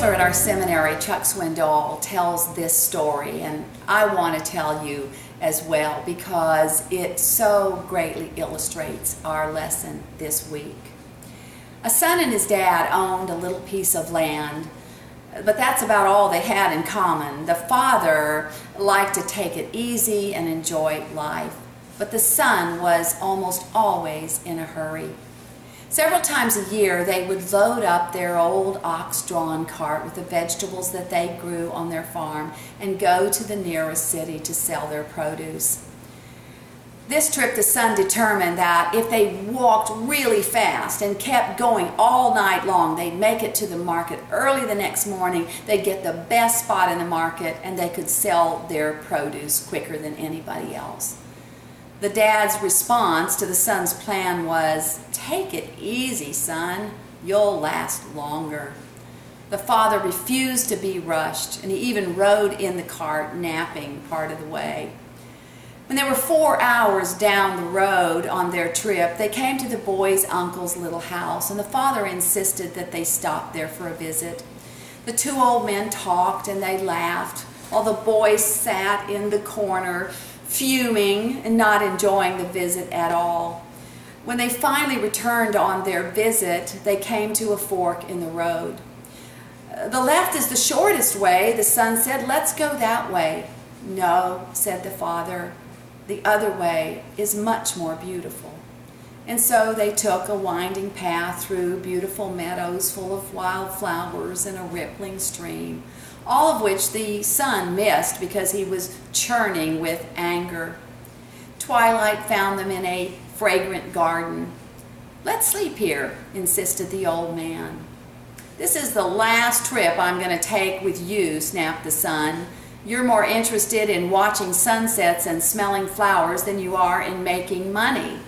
counselor at our seminary, Chuck Swindoll, tells this story, and I want to tell you as well because it so greatly illustrates our lesson this week. A son and his dad owned a little piece of land, but that's about all they had in common. The father liked to take it easy and enjoy life, but the son was almost always in a hurry. Several times a year, they would load up their old ox-drawn cart with the vegetables that they grew on their farm and go to the nearest city to sell their produce. This trip, the son determined that if they walked really fast and kept going all night long, they'd make it to the market early the next morning, they'd get the best spot in the market, and they could sell their produce quicker than anybody else. The dad's response to the son's plan was, "Take it easy, son. You'll last longer." The father refused to be rushed, and he even rode in the cart, napping part of the way. When they were 4 hours down the road on their trip, they came to the boy's uncle's little house, and the father insisted that they stop there for a visit. The two old men talked and they laughed, while the boy sat in the corner, fuming and not enjoying the visit at all. When they finally returned on their visit, they came to a fork in the road. "The left is the shortest way," the son said. "Let's go that way." "No," said the father, "the other way is much more beautiful." And so they took a winding path through beautiful meadows full of wild flowers and a rippling stream, all of which the son missed because he was churning with anger. Twilight found them in a fragrant garden. "Let's sleep here," insisted the old man. "This is the last trip I'm going to take with you," snapped the son. "You're more interested in watching sunsets and smelling flowers than you are in making money."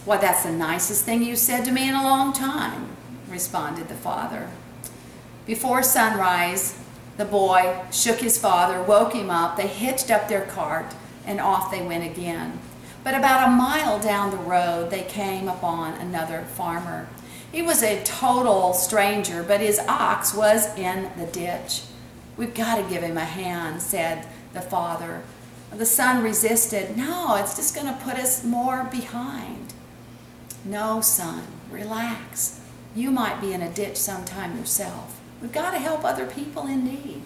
"Why, that's the nicest thing you said to me in a long time," responded the father. Before sunrise, the boy shook his father, woke him up, they hitched up their cart, and off they went again. But about a mile down the road, they came upon another farmer. He was a total stranger, but his ox was in the ditch. "We've got to give him a hand," said the father. The son resisted. "No, it's just going to put us more behind." "No, son, relax. You might be in a ditch sometime yourself. We've got to help other people in need."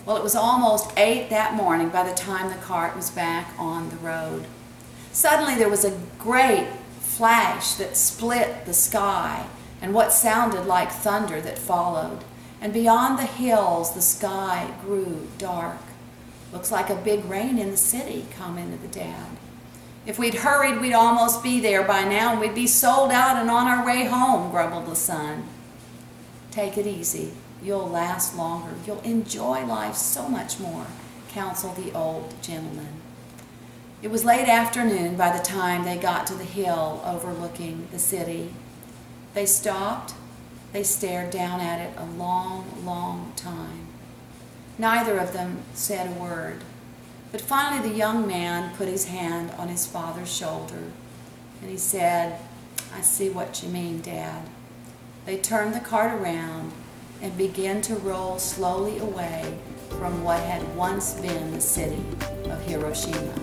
Well, it was almost 8 that morning by the time the cart was back on the road. Suddenly there was a great flash that split the sky and what sounded like thunder that followed. And beyond the hills, the sky grew dark. "Looks like a big rain in the city," commented the dad. "If we'd hurried, we'd almost be there by now, and we'd be sold out and on our way home," grumbled the son. "Take it easy. You'll last longer. You'll enjoy life so much more," counseled the old gentleman. It was late afternoon by the time they got to the hill overlooking the city. They stopped. They stared down at it a long, long time. Neither of them said a word, but finally the young man put his hand on his father's shoulder, and he said, "I see what you mean, Dad." They turned the cart around and began to roll slowly away from what had once been the city of Hiroshima.